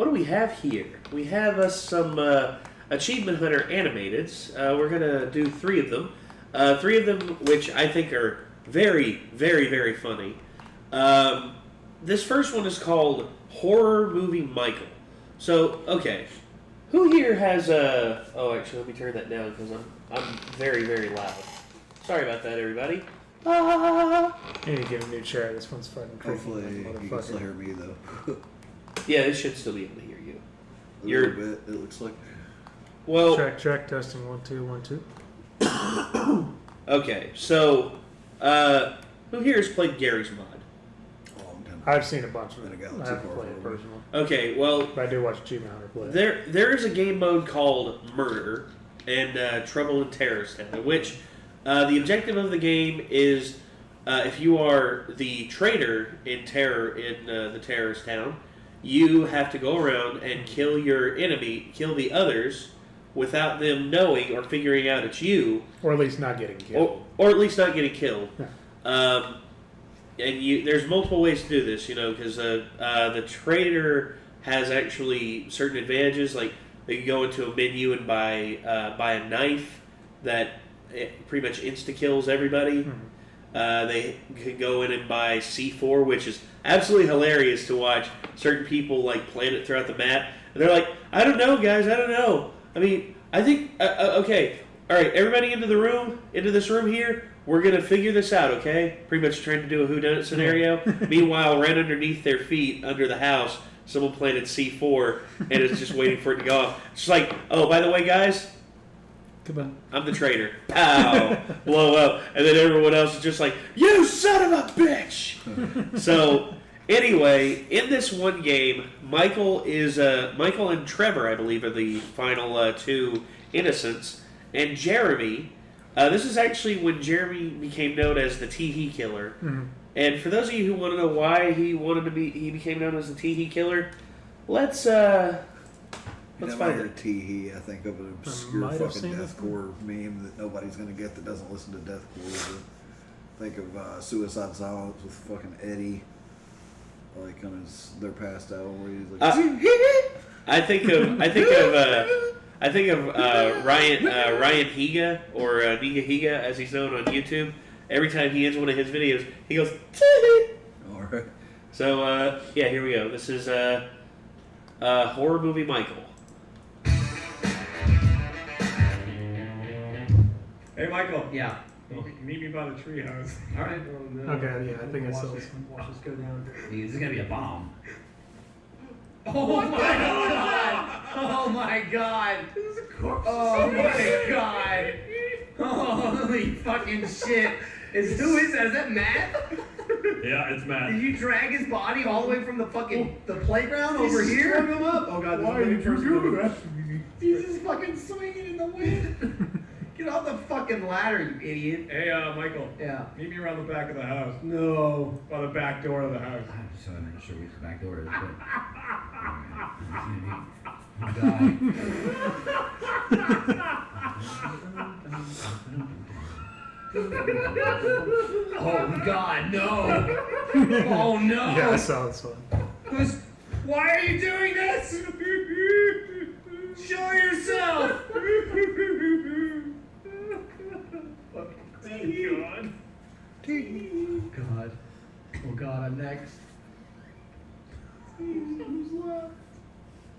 what do we have here? We have us some Achievement Hunter animateds. We're going to do 3 of them. 3 of them which I think are very, very, very funny. This first one is called Horror Movie Michael. So, okay. Who here has a... Oh, actually, let me turn that down because I'm very, very loud. Sorry about that, everybody. I need to get a new chair. This one's fucking creepy. Hopefully you can still hear me, though. Yeah, they should still be able to hear you. A little bit, it looks like. Well... Check, testing, 1, 2, 1, 2. Okay, so... who here has played Gary's Mod? I've seen a bunch of it. I haven't played it personally. Okay, well... But I do watch Achievement Hunter play. There is a game mode called Murder and Trouble in Terrorist Town, in which the objective of the game is if you are the traitor in the terrorist town, you have to go around and kill your enemy, kill the others, without them knowing or figuring out it's you. Or at least not getting killed. Or at least not getting killed. Yeah. And there's multiple ways to do this, because the traitor has actually certain advantages. Like they can go into a menu and buy a knife that pretty much insta kills everybody. Mm-hmm. They can go in and buy C4, which is absolutely hilarious to watch certain people like plan it throughout the map. And they're like, I don't know, guys, I don't know. I mean, I think okay, all right, everybody into this room here. We're going to figure this out, okay? Pretty much trying to do a whodunit scenario. Meanwhile, right underneath their feet, under the house, someone planted C4 and is just waiting for it to go off. It's like, oh, by the way, guys, goodbye. I'm the traitor. Ow. Blow up. And then everyone else is just like, you son of a bitch! So, anyway, in this one game, Michael and Trevor, I believe, are the final 2 innocents. And Jeremy... this is actually when Jeremy became known as the Tee-Hee Killer. Mm-hmm. And for those of you who want to know why he became known as the Tee-Hee Killer, let's find it. Tee-Hee, I think of an obscure fucking deathcore meme that nobody's going to get that doesn't listen to deathcore. Think of Suicide Silence with fucking Eddie, like on they're passed out where he's like. I think of Ryan Higa, or Niga Higa, as he's known on YouTube. Every time he ends one of his videos, he goes, Tee-Hee! All right. So, yeah, here we go. This is Horror Movie Michael. Hey, Michael. Yeah. Meet me by the treehouse. All right. Oh, no. Okay, yeah, I think I saw this one. Watch this go down. This is going to be a bomb. Oh my god! Oh my god! This is a corpse. Oh my god! Holy fucking shit! Who is that? Is that Matt? Yeah, it's Matt. Did you drag his body all the way from the fucking the playground over here? Strung him up. Oh god, why are you doing that? He's just fucking swinging in the wind. Get off the fucking ladder, you idiot. Hey, Michael. Yeah. Meet me around the back of the house. No. By the back door of the house. I'm not sure which the back door is, but... Die. Oh God, no! Oh no! Yeah, I saw this one. Why are you doing this? Show yourself! God. God. Oh God, I'm next. Who's left?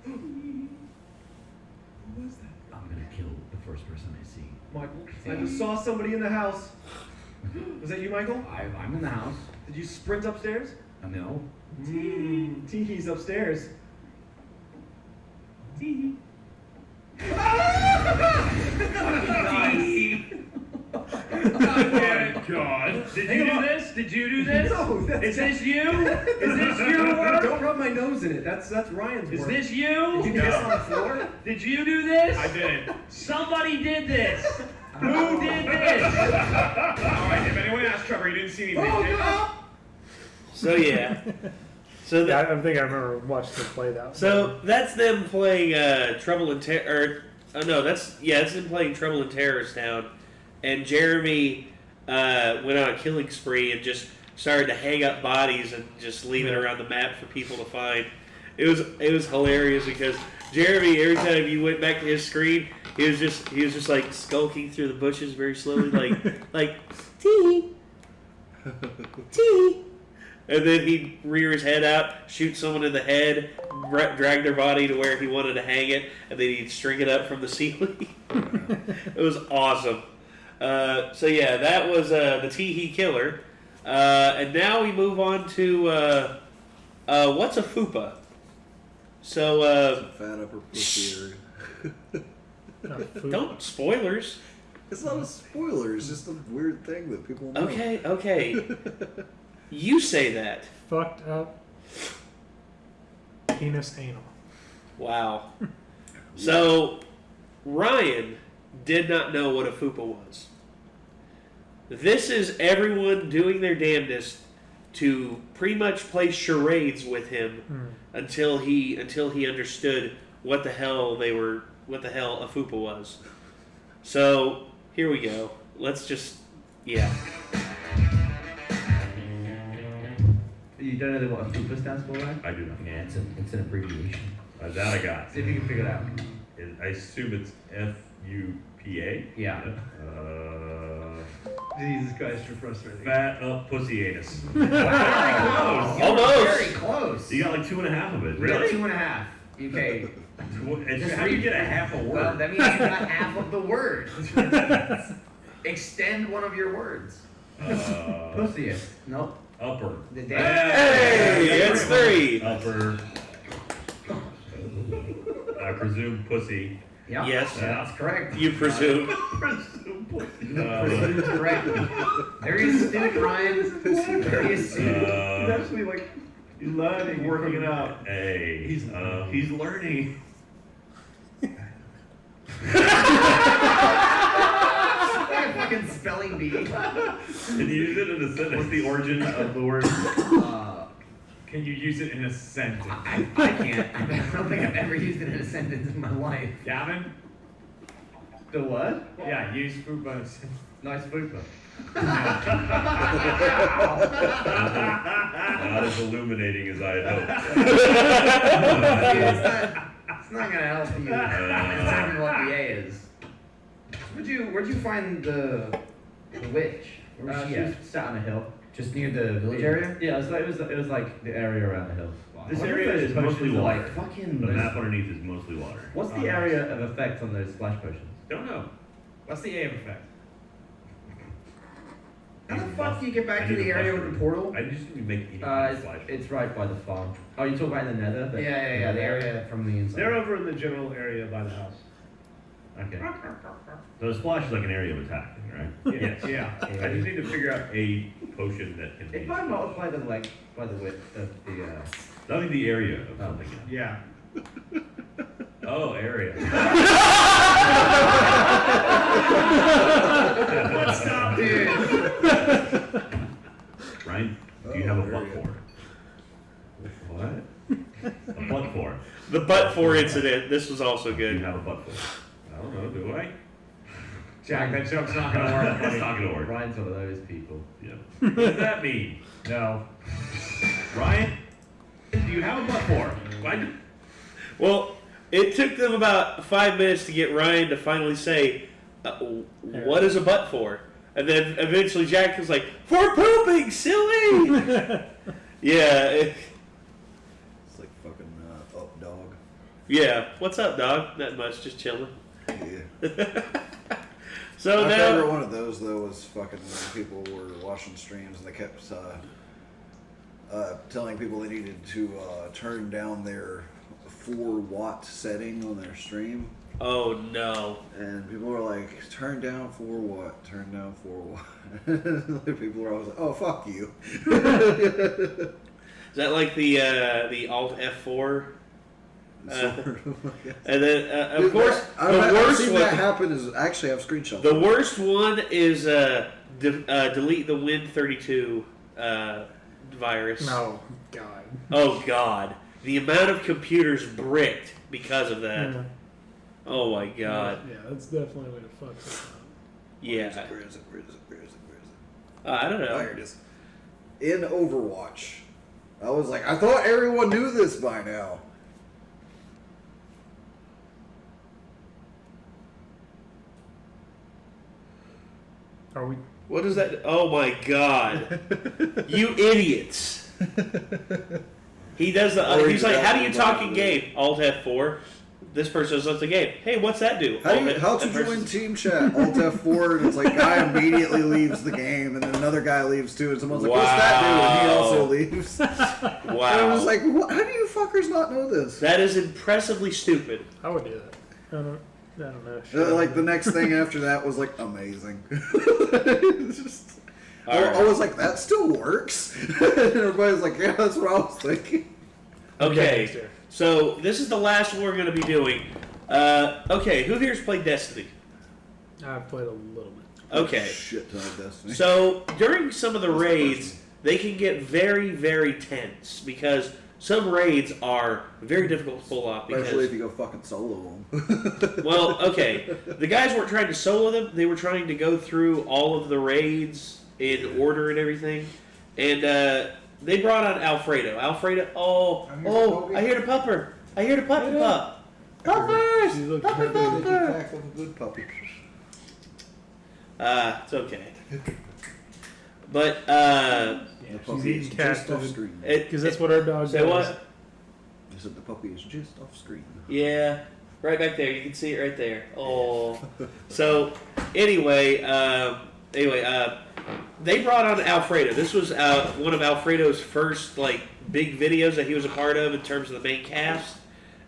Who was that? I'm gonna kill the first person I see. Michael, I just saw somebody in the house. Was that you, Michael? I'm in the house. Did you sprint upstairs? No. Tee-Hee's upstairs. Tee-Hee. Oh God! Did you do this? Did you do this? No. Is this you? Is this your work? Don't rub my nose in it. That's Ryan's work. Is this you? Did you piss on the floor? Did you do this? I did. Somebody did this. Who did this? Alright, if anyone asked Trevor, you didn't see anything. Oh, no. So, yeah. Yeah, I think I remember watching them play that. So, that's them playing Trouble in Terror... no, that's them playing Trouble in Terrorist Town. And Jeremy went on a killing spree and just started to hang up bodies and just leave it around the map for people to find. It was hilarious because Jeremy, every time you went back to his screen, he was just like skulking through the bushes very slowly, like tee, tee, and then he'd rear his head out, shoot someone in the head, drag their body to where he wanted to hang it, and then he'd string it up from the ceiling. It was awesome. So yeah, that was the Tee Killer, and now we move on to what's a FUPA? So fat upper pussy area. Don't spoilers. It's not a spoiler. It's just a weird thing that people know. Okay. You say that. Fucked up penis anal. Wow. So Ryan did not know what a FUPA was. This is everyone doing their damnedest to pretty much play charades with him until he understood what the hell a FUPA was. So here we go. Let's just You don't know what a FUPA stands for, right? I do not. Yeah, it's an abbreviation. That I got. See if you can figure it out. I assume it's FUPA. Yeah. Jesus Christ, you're frustrating. Fat up pussy anus. Wow. Almost. Very close. You got like 2.5 of it. We got Really? 2.5. Okay. How do you get a half a word? Well, that means you got half of the word. Extend one of your words. Pussiest. Nope. Upper. The Hey, it's 3. Upper. I presume pussy. Yep. Yes. That's correct. You presume. Presume pussy. Presumed correct. Very astute, Ryan. Very astute. He's actually like, he's learning, working it out. Hey. He's learning. Fucking spelling bee. Can you use it in a sentence? What's the origin of the word? Can you use it in a sentence? I can't. I don't think I've ever used it in a sentence in my life. Gavin? The what? Yeah, use FUPA in a sentence. Nice FUPA. Not as illuminating as I had hoped. It's not gonna help you determine what the A is. Where'd you find the witch? Where was she She at? was sat on a hill, just near the village area. Yeah, it was like the area around the hill. This area is mostly water. Like fucking. The map underneath is mostly water. What's the area of effect on those splash potions? Don't know. What's the A of effect? How the fuck do you get back to the area with the portal? I just need to make It's right by the farm. Oh, you talking about in the nether? Yeah, the area from the inside. They're over in the general area by the house. Okay. So a splash is like an area of attack, right? Yes. Yeah. I just need to figure out a potion that can be. If I multiply the length by the width of the I think the area of something. Yeah. Oh, area. Stop, dude. Ryan, do you have a butt for? What? A butt for. The but-for incident. This was also Do you good. have a butt for? I don't know, do I? Jack, that joke's not gonna work. It's not gonna work. Ryan's one of those people. Yeah. What does that mean? No. Ryan, do you have a butt for? Why? Well, it took them about 5 minutes to get Ryan to finally say, what is a butt for? And then eventually Jack was like, for pooping, silly! Yeah. It's like fucking up dog. Yeah. What's up, dog? Not much, just chilling. Yeah. So My now, favorite one of those though was fucking when people were watching streams and they kept telling people they needed to turn down their 4-watt setting on their stream. oh no. And people were like, turn down 4 watt, turn down 4 watt. People were always like, oh, fuck you. Is that like the Alt F4? And then, of Dude, course, I've the worst seen one. that happen. Is actually I have screenshots. The worst one is delete the Win32 virus. No, God. Oh God, the amount of computers bricked because of that. Yeah. Oh my God. Yeah, that's definitely a way to fuck this up. Yeah. Where is it? I don't Oh, know. here it is. In Overwatch, I was like, I thought everyone knew this by now. Are we? What is that? Oh my god. You idiots. He does the. He's like, how do you talk in game? Alt F4. This person says the game. Hey, what's that do? How'd you join team chat? Alt F4, and it's like guy immediately leaves the game, and then another guy leaves too, and someone's like, what's that do? And he also leaves. Wow. And I was like, how do you fuckers not know this? That is impressively stupid. I would do that. I don't know. Like the next thing after that was like amazing. It's just, I was like, that still works. And everybody's like, yeah, that's what I was thinking. Okay, so this is the last one we're going to be doing. Okay, who here's played Destiny? I've played a little bit. Okay. Shit ton of Destiny. So during some of the raids, they can get very, very tense because some raids are very difficult to pull off. Especially if you go fucking solo them. Well, okay. The guys weren't trying to solo them. They were trying to go through all of the raids in order and everything. And they brought on Alfredo. Alfredo, I hear the pupper. I hear the puppy pup. Puppers! Puppy pupper! Of a good puppy. It's okay. But, The puppy is eating just cat off food. screen. Because that's what our dog Say does. what? I said the puppy is just off screen. Yeah, right back there. You can see it right there. Oh. So, anyway, they brought on Alfredo. This was one of Alfredo's first big videos that he was a part of in terms of the main cast.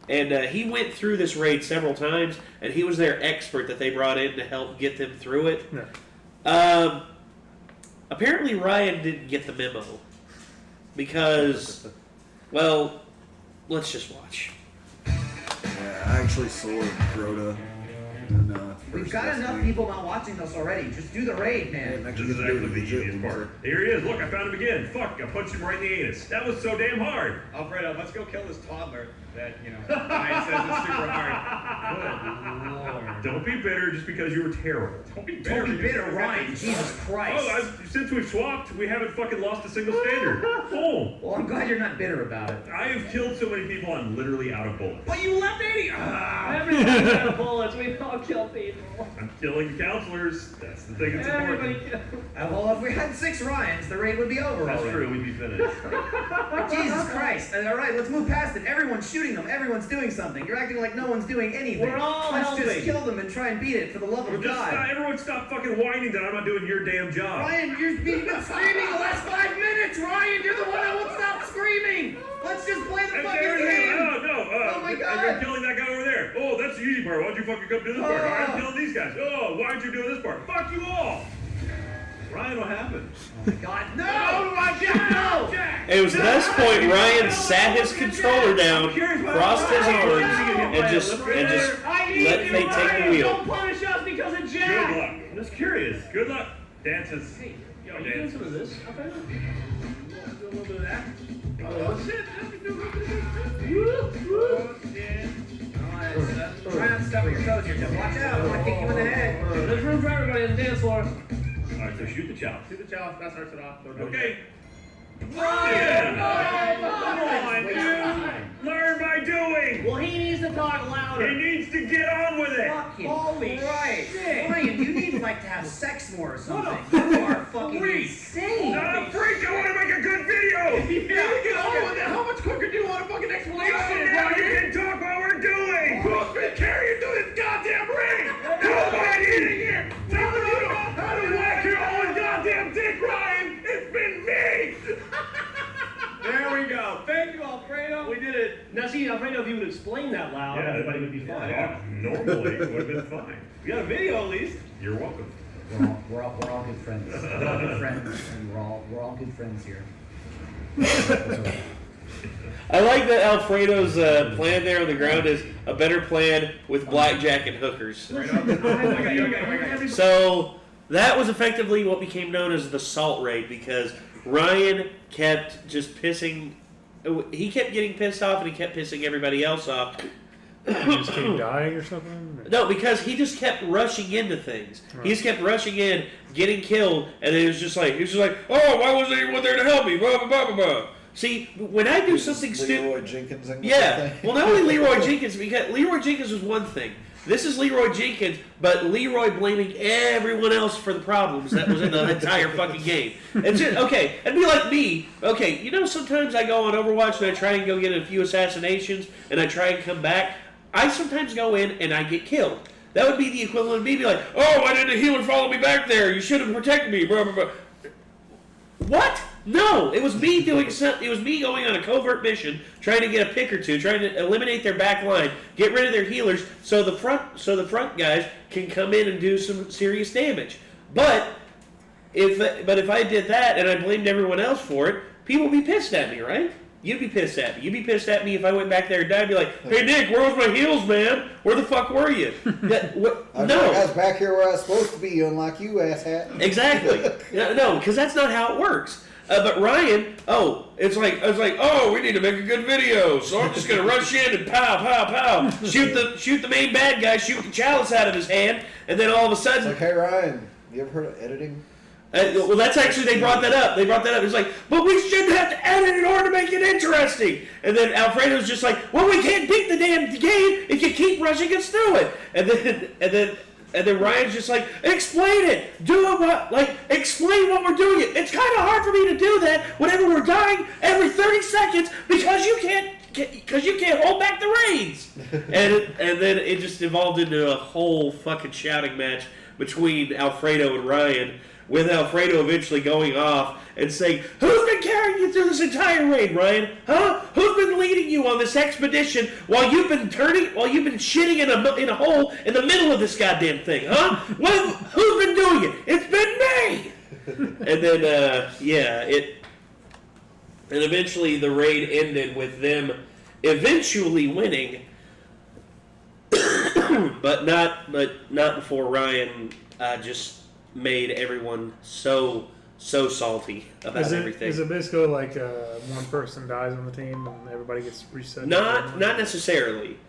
And he went through this raid several times, and he was their expert that they brought in to help get them through it. Yeah. Apparently Ryan didn't get the memo because, well, let's just watch. Yeah, I actually sold Rhoda. We've got enough people not watching us already. Just do the raid, man. This is actually the easiest part. Here he is. Look, I found him again. Fuck, I punched him right in the anus. That was so damn hard. Alfredo, let's go kill this toddler that, Ryan says is super hard. Good lord. Don't be bitter just because you were terrible. Don't be bitter, Ryan. Jesus Christ. Oh, since we've swapped, we haven't fucking lost a single standard. Oh. Well, I'm glad you're not bitter about it. I have killed so many people, I'm literally out of bullets. But you left 80. Everyone's out of bullets. We all kill people. I'm killing the counselors. That's the thing that's important. Well, if we had 6 Ryans, the raid would be over. That's already. true, we'd be finished. Jesus Christ. All right, let's move past it. Everyone's shooting them. Everyone's doing something. You're acting like no one's doing anything. We're all Let's helping. just kill them and try and beat it for the love of God. Everyone stop fucking whining that I'm not doing your damn job. Ryan, you've been screaming the last 5 minutes. Ryan, you're the one that won't stop screaming. Let's just play the fucking game. Oh my God. I'm killing that guy over there. Oh, that's the easy part. Why'd you fucking come do this part? All right, I'm killing these guys. Oh, why'd you do this part? Fuck you all. Ryan, what happened? Oh my God, no! No! It was at this point Ryan sat his controller down, crossed his arms, and just let fate take the wheel. Don't punish us because of Jack. Good luck. I'm just curious. Good luck. Dances. Hey, yo, are you doing some of this? Okay. Do a little bit of that. Oh, shit. Try not to step on your toes here, Jeff. Watch out, I want to kick you in the head. There's room for everybody on the dance floor. All right, so shoot the chop. Do the challenge. That starts it off. Okay. Ryan! Come on, dude. Learn by doing. Well, he needs to talk louder. He needs to get on with it. Fucking Holy Christ. shit. Ryan, you need to have sex more or something. You are fucking insane. I'm a freak. I want to make a good video. How much quicker do you want a fucking explanation? Now you can talk while we're doing. Who's been carrying through this goddamn ring? Nobody in here. Tell them you know how to whack your own goddamn dick, Ryan. It's been me. There we go. Thank you, Alfredo. We did it. Now, see, Alfredo, if you would explain that loud, everybody would be fine. Normally, it would have been fine. We got a video at least. You're welcome. We're all good friends. We're all good friends, and we're all good friends here. I like that Alfredo's plan there on the ground is a better plan with blackjack and hookers. So that was effectively what became known as the salt raid because Ryan kept just pissing. He kept getting pissed off and he kept pissing everybody else off. He just keep dying or something? No, because he just kept rushing into things. Right. He just kept rushing in, getting killed, and he was just like, oh, why wasn't anyone there to help me? Blah, blah, blah, blah, blah. See, when I do something stupid... Leroy Jenkins. Yeah, well, not only Leroy Jenkins, because Leroy Jenkins was one thing. This is Leroy Jenkins, but Leroy blaming everyone else for the problems that was in the entire fucking game. It's just, okay, it'd be like me. Okay, you know, sometimes I go on Overwatch and I try and go get a few assassinations and I try and come back. I sometimes go in and I get killed. That would be the equivalent of me being like, oh, why didn't the healer follow me back there? You should have protected me. Blah, blah, blah. What? No, it was me doing something. It was me going on a covert mission, trying to get a pick or two, trying to eliminate their back line, get rid of their healers, so the front guys can come in and do some serious damage. But if I did that and I blamed everyone else for it, people would be pissed at me, right? You'd be pissed at me. You'd be pissed at me if I went back there and died. I'd be like, hey, Nick, where was my heals, man? Where the fuck were you? No. I was back here where I was supposed to be, unlike you, asshat. Exactly. No, because that's not how it works. But Ryan, it's like, we need to make a good video, so I'm just gonna rush in and pow, pow, pow, shoot the main bad guy, shoot the chalice out of his hand, and then all of a sudden, it's like, hey Ryan, you ever heard of editing? Well, that's actually, they brought that up. It's like, but we shouldn't have to edit in order to make it interesting. And then Alfredo's just like, well, we can't beat the damn game if you keep rushing us through it. And then Ryan's just like, explain it. Explain what we're doing. It's kind of hard for me to do that whenever we're dying every 30 seconds because you can't hold back the reins. and then it just evolved into a whole fucking shouting match between Alfredo and Ryan, with Alfredo eventually going off and saying, who's been carrying you through this entire raid, Ryan? Huh? Who's been leading you on this expedition while you've been shitting in a hole in the middle of this goddamn thing, huh? Who's been doing it? It's been me! And then, and eventually the raid ended with them eventually winning, but not before Ryan just made everyone so salty about everything. Is it basically like one person dies on the team and everybody gets reset? Not necessarily.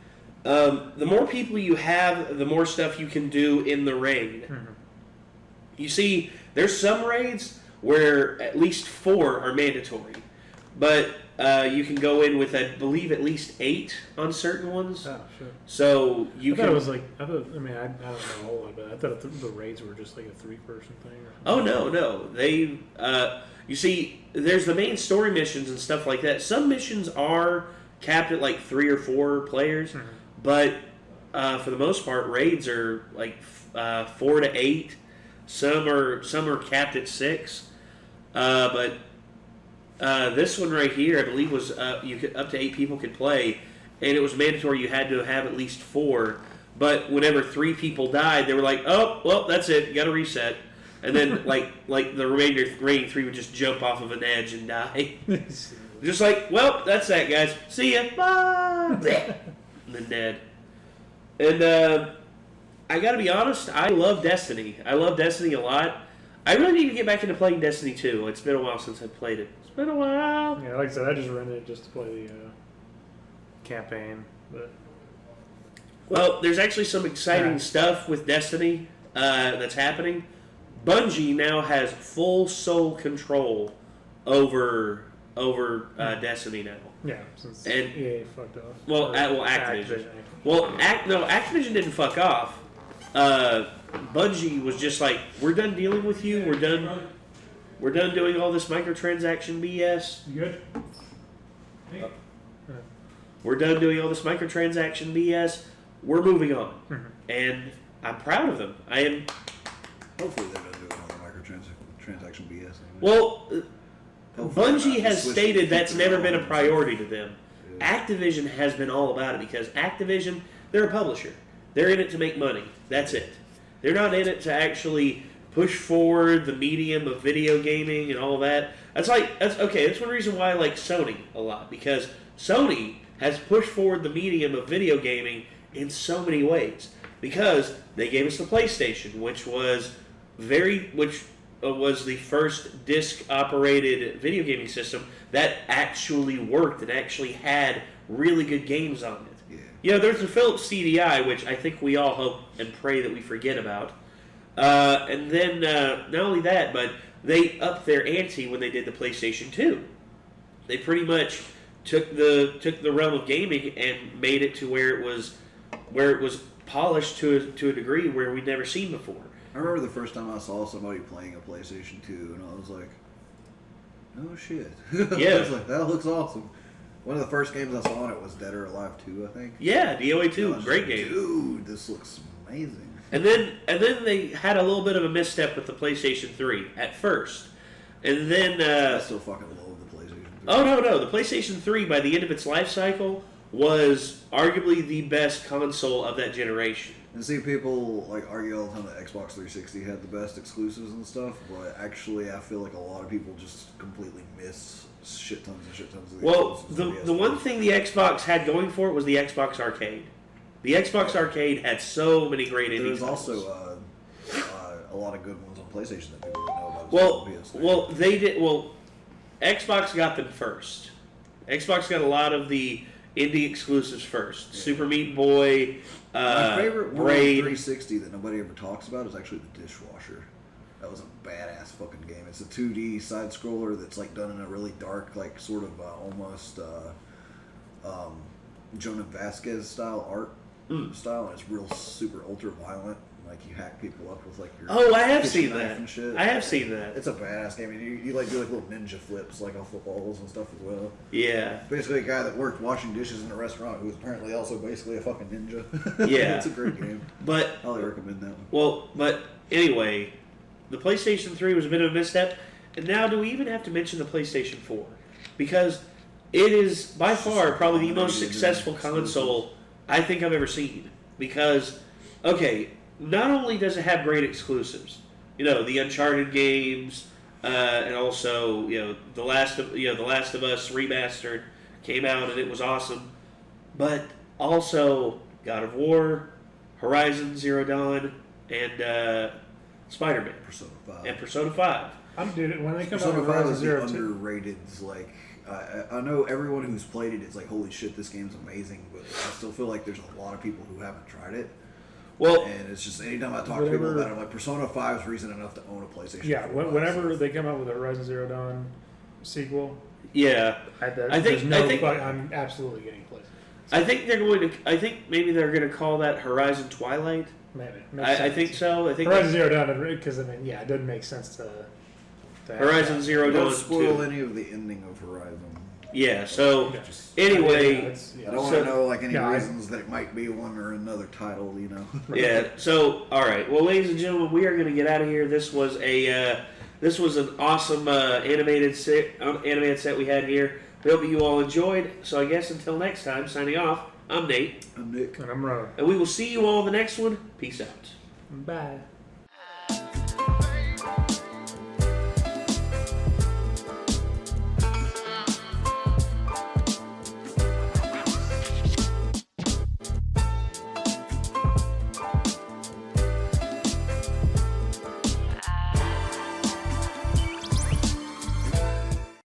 The more people you have, the more stuff you can do in the raid. Mm-hmm. You see, there's some raids where at least 4 are mandatory, but you can go in with, I believe, at least 8 on certain ones. Oh, sure. So I don't know a whole lot, but I thought the raids were just like a 3-person thing. Oh, no. They, you see, there's the main story missions and stuff like that. Some missions are capped at like 3 or 4 players, mm-hmm. but for the most part, raids are like 4 to 8. Some are capped at 6, but this one right here, I believe, was up to 8 people could play, and it was mandatory you had to have at least 4. But whenever 3 people died, they were like, "Oh, well, that's it. You got to reset." And then like the remaining 3 would just jump off of an edge and die. Just like, well, that's that, guys. See ya. Bye. And then dead. And I got to be honest, I love Destiny. I love Destiny a lot. I really need to get back into playing Destiny 2. It's been a while since I've played it. Been a while. Yeah, like I said, I just rented it just to play the campaign. But well, there's actually some exciting stuff with Destiny that's happening. Bungie now has full sole control over Destiny now. Yeah, since EA fucked off. Well, Activision. Activision didn't fuck off. Bungie was just like, we're done dealing with you. We're done doing all this microtransaction BS. You good? We're done doing all this microtransaction BS. We're moving on. Mm-hmm. And I'm proud of them. I am. Hopefully they're not doing all the microtransaction BS. Well, Bungie has stated that's never been a priority to them. Yeah. Activision has been all about it because Activision, they're a publisher. They're in it to make money. That's it. They're not in it to actually push forward the medium of video gaming and all that. That's one reason why I like Sony a lot, because Sony has pushed forward the medium of video gaming in so many ways. Because they gave us the PlayStation, which was the first disc-operated video gaming system that actually worked and actually had really good games on it. Yeah. There's the Philips CDI, which I think we all hope and pray that we forget about. And then, not only that, but they upped their ante when they did the PlayStation 2. They pretty much took the realm of gaming and made it to where it was polished to a degree where we'd never seen before. I remember the first time I saw somebody playing a PlayStation 2, and I was like, "Oh shit!" Yeah. I was like, "That looks awesome." One of the first games I saw on it was Dead or Alive 2, I think. Yeah, DOA 2, I was great like, game. Dude, this looks amazing. And then they had a little bit of a misstep with the PlayStation 3 at first. And then I still fucking love the PlayStation 3. oh no, the PlayStation 3 by the end of its life cycle was arguably the best console of that generation. And see, people like argue all the time that Xbox 360 had the best exclusives and stuff, but actually, I feel like a lot of people just completely miss shit tons of the Well, exclusives the of one thing the Xbox had going for it was the Xbox Arcade. The Xbox Arcade had so many great indie There's titles. also a lot of good ones on PlayStation that people don't know about. Well, they did. Well, Xbox got them first. Xbox got a lot of the indie exclusives first. Yeah. Super Meat Boy, My favorite one on Braid. 360 that nobody ever talks about is actually the Dishwasher. That was a badass fucking game. It's a 2D side scroller that's like done in a really dark, like sort of almost Jonah Vasquez style art style, and it's real super ultra violent. Like you hack people up with like your Oh, I have kitchen seen knife that. and shit. I have seen that. It's a badass game, and you like do like little ninja flips like off the walls and stuff as well. Yeah. Basically, a guy that worked washing dishes in a restaurant who was apparently also basically a fucking ninja. Yeah. It's a great game. But I highly recommend that one. well, but anyway, the PlayStation 3 was a bit of a misstep. And now, do we even have to mention the PlayStation 4? Because it is by far probably the most successful console I think I've ever seen. Because, okay, not only does it have great exclusives, you know, the Uncharted games, and also, you know, The Last of Us remastered came out and it was awesome, but also God of War, Horizon Zero Dawn, and Spider-Man, Persona 5. and Persona 5. Dude, when they come out Persona with 5 Horizon is the Zero 2, underrated. Like I know everyone who's played it is like, holy shit, this game's amazing. But I still feel like there's a lot of people who haven't tried it. Well, And it's just anytime I talk to people about it, I'm like, Persona 5 is reason enough to own a PlayStation. yeah, 4 whenever they come out with a Horizon Zero Dawn sequel, yeah, I'm absolutely getting a place. I think they're going to. I think maybe they're going to call that Horizon Twilight. Maybe. I think so. I think Horizon Zero Dawn, because I mean, yeah, it doesn't make sense to have Horizon that. Zero Dawn. Don't spoil 2. any of the ending of Horizon. Yeah. So Yeah. anyway, I don't want So- to know like any Yeah, reasons that it might be one or another title. You know. yeah. So all right. Well, ladies and gentlemen, we are going to get out of here. This was an awesome animated set we had here. We hope you all enjoyed. So I guess until next time, signing off. I'm Nate, I'm Nick. And I'm Ron. and we will see you all in the next one. Peace out. Bye.